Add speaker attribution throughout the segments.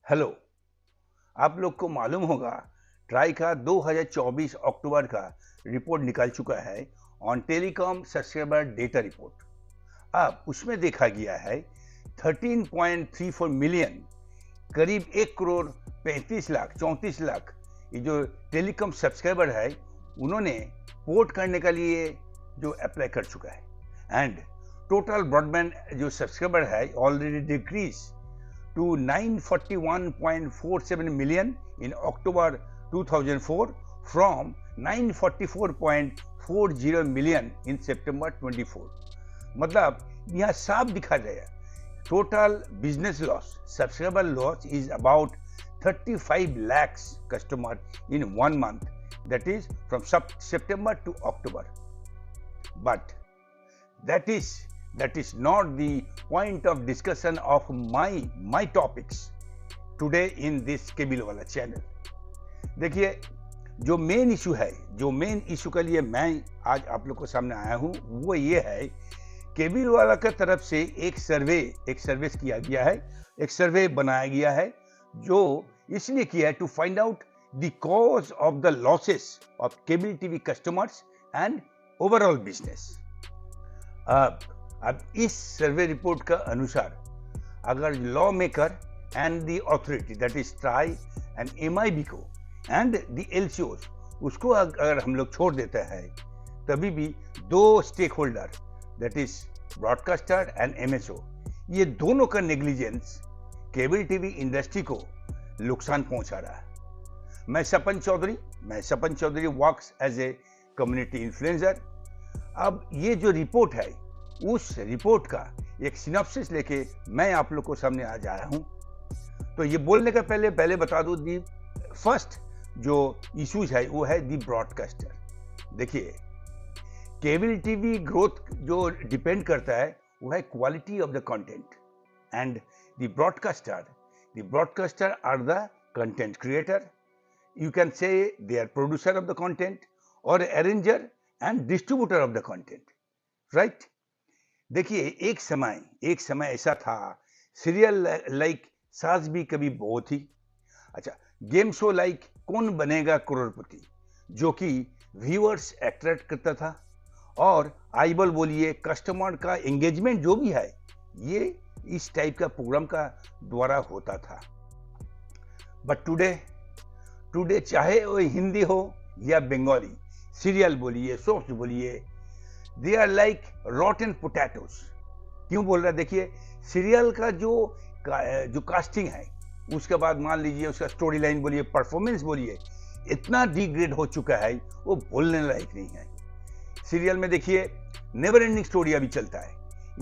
Speaker 1: Hello. आप लोग को मालूम होगा ट्राई का 2024 अक्टूबर का रिपोर्ट निकल चुका है on telecom subscriber data report. अब उसमें देखा गया है 13.34 मिलियन, करीब 1 करोड़ 35 लाख 34 लाख ये जो टेलीकॉम सब्सक्राइबर है उन्होंने पोर्ट करने के लिए जो अप्लाई कर चुका है। एंड टोटल ब्रॉडबैंड जो सब्सक्राइबर है already decrease to 941.47 million in October 2004 from 944.40 million in September 24। मतलब यहाँ साफ दिखा गया total business loss, subscriber loss is about 35 lakhs customer in 1 month, that is from September to October. But that is not the point of discussion of my topics today in this cable वाला channel. देखिए, जो main issue के लिए मैं आज आप लोग को सामने आया हूं वो ये है, केबिल वाला की तरफ से एक सर्वे किया गया है, एक सर्वे बनाया गया है जो इसलिए किया है to find out the cause of the losses of cable TV customers and overall business. अब इस सर्वे रिपोर्ट का अनुसार अगर law maker and the authority that is TRAI and MIB को एंड द एलसीओज उसको अगर हम लोग छोड़ देते हैं, तभी भी दो stakeholder that is broadcaster and MSO, ये दोनों का नेग्लिजेंस केबल टीवी इंडस्ट्री को नुकसान पहुंचा रहा है। मैं Sapan Chaudhary works as a community influencer. अब ये जो रिपोर्ट है उस रिपोर्ट का एक सिनॉप्सिस लेके मैं आप लोग को सामने आज आया हूं। तो ये बोलने का पहले बता दूं, दी फर्स्ट जो इश्यूज है वो है दी ब्रॉडकास्टर। देखिए, केबल टीवी ग्रोथ जो डिपेंड करता है वो है quality of the content, and the broadcaster are the content creator, you can say they are producer of the content और arranger and distributor of the content, right. देखिए, एक समय ऐसा था, सीरियल लाइक सास भी कभी बहू थी, अच्छा, गेम शो लाइक कौन बनेगा करोड़पति जो कि व्यूअर्स अट्रैक्ट करता था, और आईबॉल बोलिए कस्टमर का एंगेजमेंट जो भी है ये इस टाइप का प्रोग्राम का द्वारा होता था। बट टुडे चाहे वो हिंदी हो या बंगाली, सीरियल बोलिए, सोप्स बोलिए, they are like rotten potatoes. क्यों बोल रहा है? देखिए, सीरियल का जो कास्टिंग है, उसके बाद मान लीजिए उसका स्टोरी लाइन बोलिए, परफॉर्मेंस बोलिए, इतना डिग्रेड हो चुका है वो बोलने लायक नहीं है। सीरियल में देखिए नेवर एंडिंग स्टोरी अभी चलता है,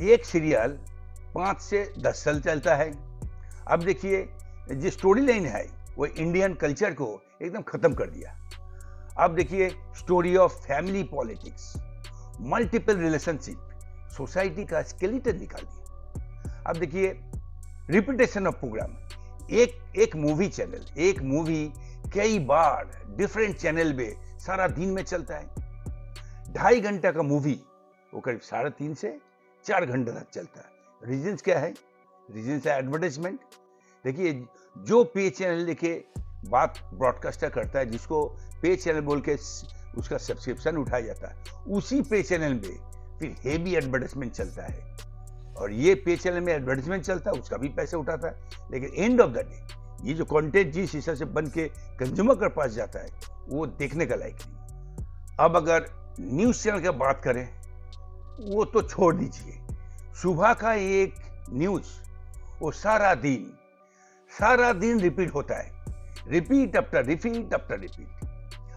Speaker 1: एक सीरियल 5 से 10 साल चलता है। अब देखिए, जो स्टोरी लाइन है वो इंडियन कल्चर को एकदम खत्म कर दिया। अब देखिए, story of family politics, multiple relationship, society का स्केलेटन निकाल दिया। अब देखिए, रिपीटेशन ऑफ प्रोग्राम, एक मूवी कई बार डिफरेंट चैनल पे सारा दिन में चलता है। 2.5 घंटा का मूवी वो करीब 3.5 से 4 घंटे तक चलता है। रीजंस क्या है? रीजंस है एडवर्टाइजमेंट। देखिए, जो पे चैनल लेके बात ब्रॉडकास्टर करता है, जिसको पे चैनल बोल के उसका सब्सक्रिप्शन उठाया जाता है, उसी पे चैनल में फिर हेवी एडवर्टाइजमेंट चलता है, और ये पे चैनल में एडवर्टाइजमेंट चलता है, उसका भी पैसा उठाता है। लेकिन एंड ऑफ द डे ये जो कंटेंट जिस हिसाब से बन के कंज्यूमर के पास जाता है वो देखने का लायक नहीं। अब अगर न्यूज चैनल की बात करें, वो तो छोड़ दीजिए। सुबह का एक न्यूज वो सारा दिन रिपीट होता है, रिपीट आफ्टर रिपीट।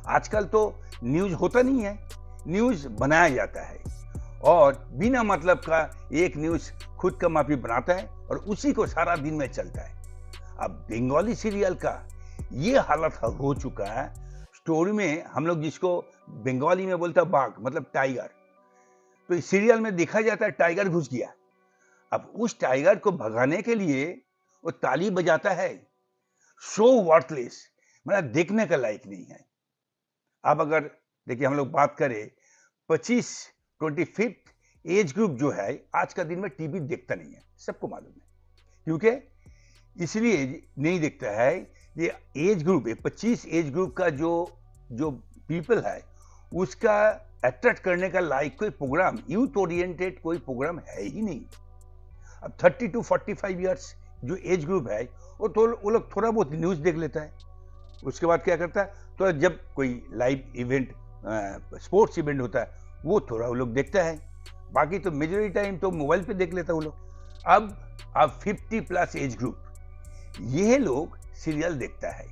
Speaker 1: आजकल तो न्यूज होता नहीं है, न्यूज बनाया जाता है, और बिना मतलब का एक न्यूज खुद का माफी बनाता है और उसी को सारा दिन में चलता है। अब बंगाली सीरियल का ये हालत हो चुका है। स्टोरी में हम लोग जिसको बंगाली में बोलता बाघ मतलब टाइगर, तो इस सीरियल में देखा जाता है टाइगर घुस गया। अब उस टाइगर को भगाने के लिए वो ताली बजाता है। सो वर्थलेस, मतलब देखने का लायक नहीं है। अब अगर देखिए, हम लोग बात करें 25 एज ग्रुप जो है आज का दिन में टीवी देखता नहीं है, सबको मालूम है, क्योंकि इसलिए नहीं देखता है ये एज ग्रुप, 25 एज ग्रुप का जो जो पीपल है उसका अट्रैक्ट करने का लायक कोई प्रोग्राम, यूथ ओरिएंटेड कोई प्रोग्राम है ही नहीं। अब 30 टू 45 ईयर्स जो एज ग्रुप है वो लोग थोड़ा बहुत न्यूज देख लेता है, उसके बाद क्या करता है, तो जब कोई लाइव इवेंट, स्पोर्ट्स इवेंट होता है वो थोड़ा वो लोग देखता है, बाकी तो मेजॉरिटी टाइम तो मोबाइल पे देख लेता है वो लोग। अब 50 प्लस एज ग्रुप ये लोग सीरियल देखता है,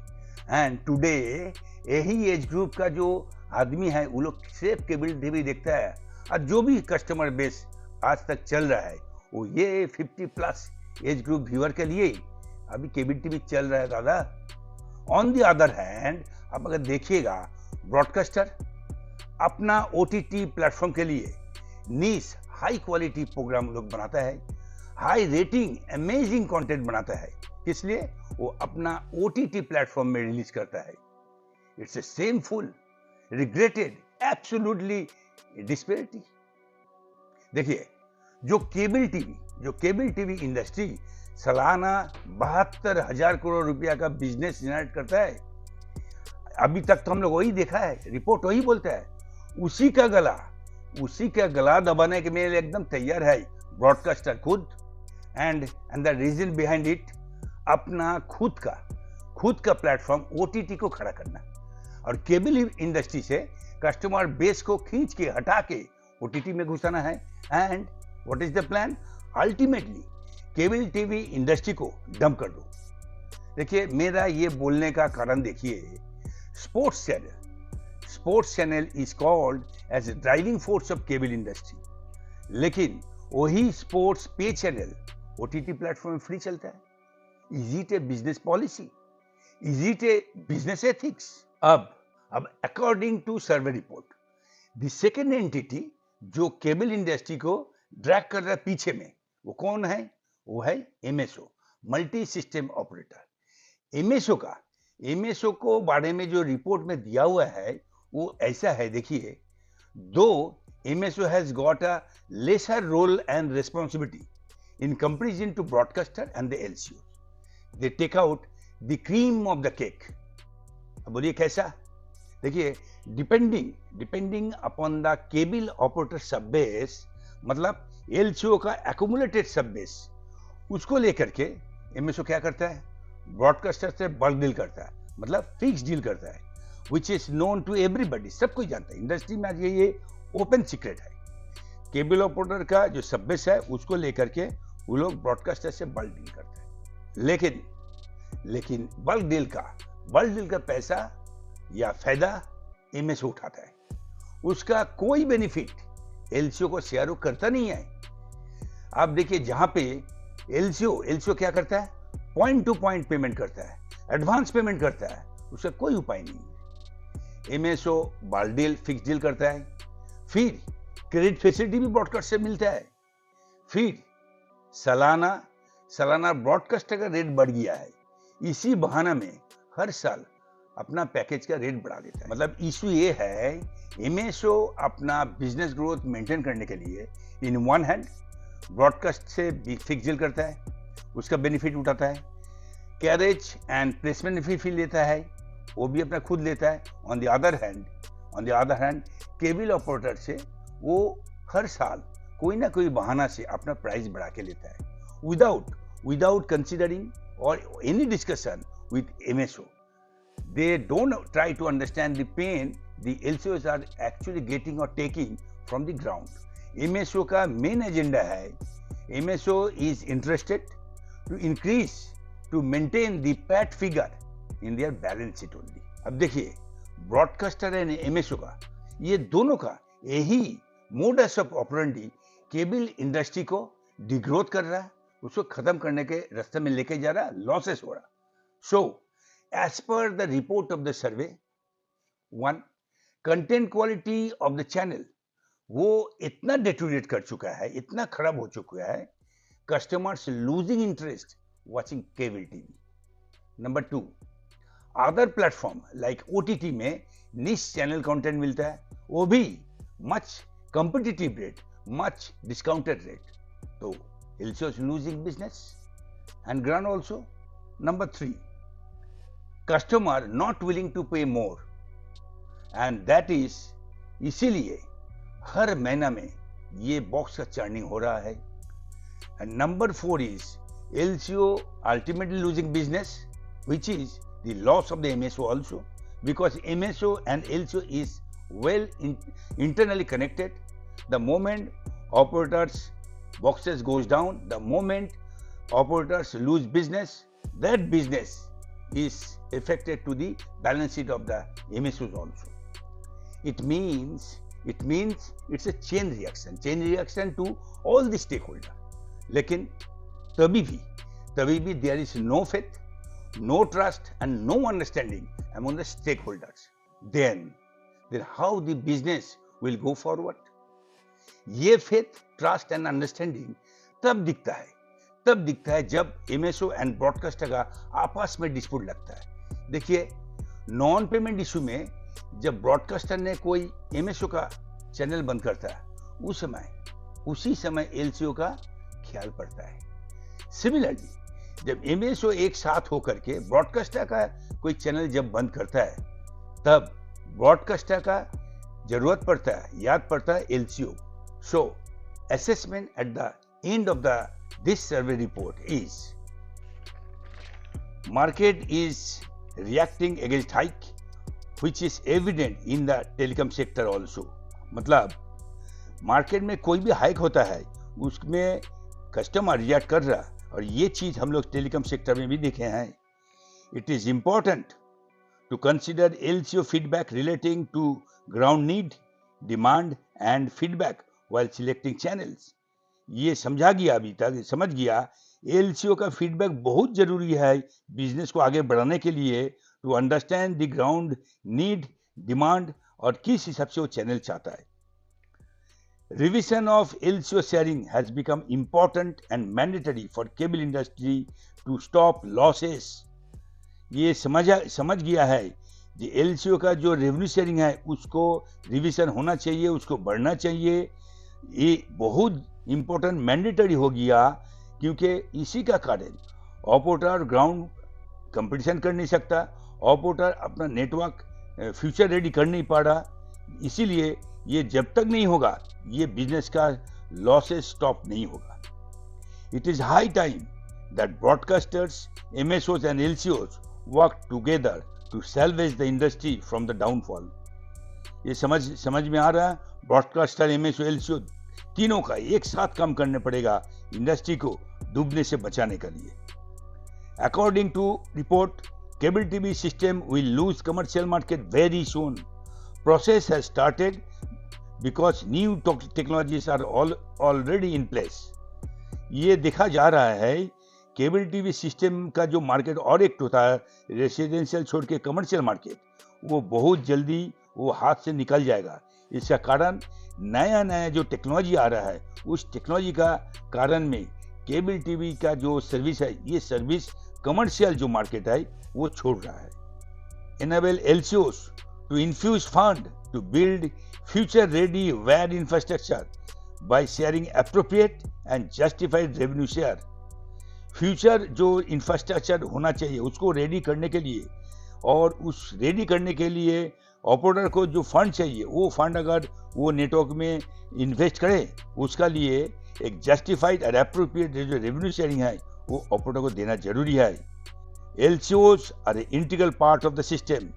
Speaker 1: एंड टुडे यही एज ग्रुप का जो आदमी है वो लोग सिर्फ केबल टीवी देखता है, और जो भी कस्टमर बेस आज तक चल रहा है वो ये 50 प्लस एज ग्रुप व्यूअर के लिए अभी केबल टीवी चल रहा है दादा। ऑन द अदर हैंड आप अगर देखिएगा, ब्रॉडकास्टर अपना ओटीटी प्लेटफॉर्म के लिए नीस हाई क्वालिटी प्रोग्राम लोग बनाता है, हाई रेटिंग अमेजिंग कंटेंट बनाता है, किस लिए? वो अपना ओटीटी प्लेटफॉर्म में रिलीज करता है। It's a shameful, regretted, absolutely disparity. देखिए जो केबल टीवी इंडस्ट्री सालाना 72,000 करोड़ रुपया का बिजनेस जनरेट करता है, अभी तक तो हम लोग वही देखा है, रिपोर्ट वही बोलता है, उसी का गला दबाने के लिए एकदम तैयार है ब्रॉडकास्टर खुद। And the reason behind it, अपना खुद का प्लेटफॉर्म ओटीटी को खड़ा करना और केबल इंडस्ट्री से कस्टमर बेस को खींच के हटा के ओटीटी में घुसाना है। And what is the plan? Ultimately cable TV industry को डंप कर दो। देखिए मेरा ये बोलने का कारण देखिए, sports channel is called as a driving force of cable industry, लेकिन वही sports pay channel OTT platform में फ्री चलता है। Is it a business policy? Is it a business ethics? अब according to survey report, the second entity जो cable industry को drag कर रहा है पीछे में, वो कौन है? वो है MSO, multi system operator. MSO को बारे में जो रिपोर्ट में दिया हुआ है वो ऐसा है, देखिए, दो MSO has got a lesser role and responsibility in comparison to broadcaster and the LCO. They take out the cream of the cake. अब बोलिए कैसा? देखिए depending upon the cable operator सब बेस, मतलब LCO का एक्यूमुलेटेड सब base, उसको लेकर के एमएसओ क्या करता है? ब्रॉडकास्टर से बल्क डील करता है, मतलब फिक्स डील करता है, which is known to everybody, सब कोई जानता है इंडस्ट्री में। आज ये ओपन सीक्रेट है, केबल ऑपरेटर का जो सब बेस है उसको लेकर के वो लोग ब्रॉडकास्टर से बल्क डील करते हैं, लेकिन बल्क डील का पैसा या फायदा एमएसओ उठाता है, उसका कोई बेनिफिट एलसीओ को शेयर करता नहीं है। आप देखिए जहां पे एलसीओ क्या करता है? पॉइंट टू पॉइंट पेमेंट करता है, एडवांस पेमेंट करता है, उसका कोई उपाय नहीं है। MSO bulk deal, fix deal करता है, फिर क्रेडिट फैसिलिटी भी ब्रॉडकास्ट से मिलता है, फिर सालाना ब्रॉडकास्टर का रेट बढ़ गया है, इसी बहाना में हर साल अपना पैकेज का रेट बढ़ा देता है। मतलब इशू ये है, एमएसओ अपना बिजनेस ग्रोथ मेंटेन करने के लिए इन वन हैंड ब्रॉडकास्ट से फिक्स डील करता है, उसका बेनिफिट उठाता है, कैरेज एंड प्लेसमेंट फी लेता है, वो भी अपना खुद लेता है। On the other hand cable operator से वो हर साल कोई ना कोई बहाना से अपना प्राइस बढ़ा के लेता है, विदाउट कंसिडरिंग और any discussion with MSO. They don't try to understand the pain the LCOs are actually getting और taking from the ground. MSO का मेन एजेंडा है, MSO is interested to maintain the PAT figure in their balance sheet only. अब देखिए broadcaster and MSO का, ये दोनों का यही modus of operandi cable industry को डिग्रोथ कर रहा है, उसको खत्म करने के रास्ते में लेके जा रहा है, लॉसेस हो रहा। So as per the report of the survey, 1, content quality of the channel वो इतना डेटोरेट कर चुका है, इतना खराब हो चुका है, customers losing interest watching cable TV. Number 2, other platform like OTT में निश चैनल कंटेंट मिलता है, वो भी much competitive rate, much discounted rate. So LCO is losing business and ground also. Number 3, customer not willing to pay more, and that is इसीलिए हर महीना में ये बॉक्स का चर्निंग हो रहा है. And number 4 is LCO ultimately losing business, which is the loss of the MSO also, because MSO and LCO is well internally connected. The moment operators boxes goes down, the moment operators lose business, that business is affected to the balance sheet of the MSOs also. It means it's a chain reaction to all the stakeholders. लेकिन तभी भी there is no faith, no trust and no understanding among the stakeholders. Then how the business will go forward? ये faith, trust and understanding तब दिखता है जब MSO and broadcaster का आपस में डिस्प्यूट लगता है. देखिए, नॉन पेमेंट इशू में जब ब्रॉडकास्टर ने कोई MSO का चैनल बंद करता है, उसी समय LCO का ख्याल पड़ता है. सिमिलरली, जब MSO एक साथ होकर के ब्रॉडकास्टर का कोई चैनल जब बंद करता है, तब ब्रॉडकास्टर का जरूरत पड़ता है, याद पड़ता है LCO. So, assessment at the end of this survey report is market is reacting against hike, which is evident in the telecom sector also. मतलब मार्केट में कोई भी हाइक होता है, उसमें कस्टमर रिएक्ट कर रहा, और ये चीज हम लोग टेलीकॉम सेक्टर में भी देखे हैं. It is important to consider LCO feedback relating to ground need, demand and feedback while selecting channels. ये समझ गया LCO का फीडबैक बहुत जरूरी है बिजनेस को आगे बढ़ाने के लिए, to understand the ground need, demand और किस हिसाब से वो चैनल चाहता है. Revision of LCO sharing has become important and mandatory for cable industry to stop losses. ये समझ गया है कि LCO का जो रेवेन्यू शेयरिंग है उसको रिविजन होना चाहिए, उसको बढ़ना चाहिए. ये बहुत इंपॉर्टेंट मैंडेटरी हो गया, क्योंकि इसी का कारण ऑपरेटर ग्राउंड कंपटीशन कर नहीं सकता, ऑपरेटर अपना नेटवर्क फ्यूचर रेडी कर नहीं पा रहा. इसीलिए ये जब तक नहीं होगा, ये बिजनेस का लॉसेस स्टॉप नहीं होगा. It is high time that broadcasters, MSOs and LCOs work together to salvage the industry from the downfall. ये समझ में आ रहा है. ब्रॉडकास्टर, MSO, LCO तीनों का एक साथ काम करने पड़ेगा इंडस्ट्री को डूबने से बचाने के लिए. According to report, cable TV system will lose commercial market very soon. Process has started because new technologies are already in place. ये देखा जा रहा है केबल टीवी सिस्टम का जो मार्केट और एक होता है रेसिडेंशियल छोड़ के कमर्शियल मार्केट, वो बहुत जल्दी वो हाथ से निकल जाएगा. इसका कारण नया जो टेक्नोलॉजी आ रहा है, उस टेक्नोलॉजी का कारण में केबल टीवी का जो सर्विस है, ये सर्विस कमर्शियल जो मार्केट है वो छोड़ रहा है. Enable LCOs to infuse fund to build future-ready WAN infrastructure by sharing appropriate and justified revenue share. Future जो इंफ्रास्ट्रक्चर होना चाहिए उसको रेडी करने के लिए, और उस रेडी करने के लिए ऑपरेटर को जो फंड चाहिए, वो फंड अगर वो नेटवर्क में इन्वेस्ट करे, उसका लिए एक जस्टिफाइड और एप्रोप्रिएट जो रेवेन्यू शेयरिंग है वो ऑपरेटर को देना जरूरी है. LCOs are an integral part of the system.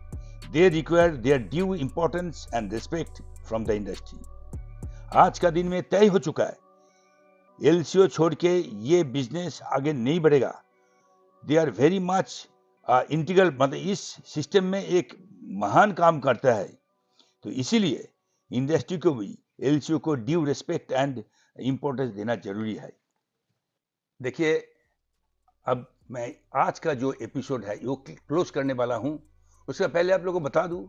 Speaker 1: They require their due importance and respect from the industry. आज का दिन में तय हो चुका है, LCO छोड़ के ये बिजनेस आगे नहीं बढ़ेगा. They are very much integral, मतलब इस सिस्टम में एक महान काम करता है. तो इसीलिए इंडस्ट्री को भी LCO को ड्यू रेस्पेक्ट एंड इम्पोर्टेंस देना जरूरी है. देखिए, अब मैं आज का जो एपिसोड है वो क्लोज करने वाला हूं. उसका पहले आप लोगों को बता दूं,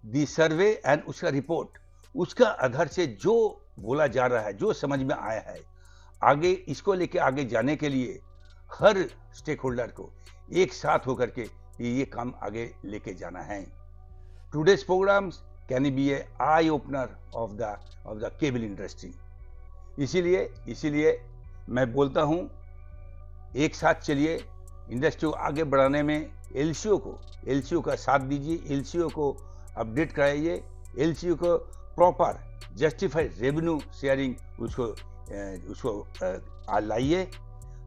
Speaker 1: दी सर्वे एंड उसका रिपोर्ट, उसका आधार से जो बोला जा रहा है, जो समझ में आया है, आगे इसको लेके आगे जाने के लिए हर स्टेक होल्डर को एक साथ होकर के ये काम आगे लेके जाना है. Today's programmes can be a eye opener of the cable industry. इसीलिए मैं बोलता हूं, एक साथ चलिए, इंडस्ट्री को आगे बढ़ाने में एलसीओ का साथ दीजिए, एलसीओ को अपडेट कराइए, एलसीओ को प्रॉपर जस्टिफाइड रेवेन्यू शेयरिंग उसको लाइए।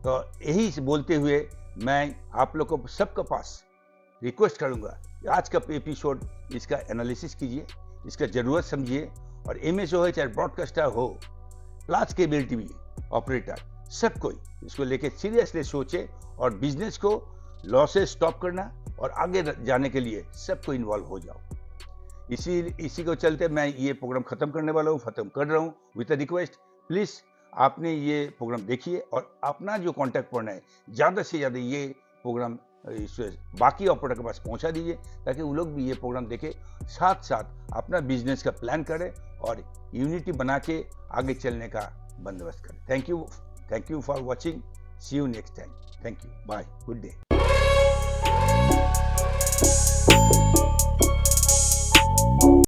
Speaker 1: तो यही से बोलते हुए मैं आप लोग को सबके पास रिक्वेस्ट करूंगा, आज का एपिसोड इसका एनालिसिस कीजिए, इसका ज़रूरत समझिए, और एमएसओ हो चाहे ब्रॉडकास्टर हो, लार्ज केबल टीवी ऑपरेटर, सब कोई इसको लेके सीरियसली सोचे और बिजनेस को लॉसेस स्टॉप करना और आगे जाने के लिए सबको इन्वॉल्व हो जाओ। इसी को चलते मैं ये प्रोग्राम खत्म करने वाला हूँ, खत्म कर रहा हूँ विद अ रिक्वेस्ट, प्लीज़ आपने ये प्रोग्राम देखिए और अपना जो कॉन्टैक्ट पॉइंट है ज़्यादा से ज़्यादा ये प्रोग्राम बाकी ऑपरेटर के पास पहुंचा दीजिए, ताकि वो लोग भी ये प्रोग्राम देखें, साथ साथ अपना बिजनेस का प्लान करें और यूनिटी बना के आगे चलने का बंदोबस्त करें। Thank you for watching, see you next time, thank you, bye, good day.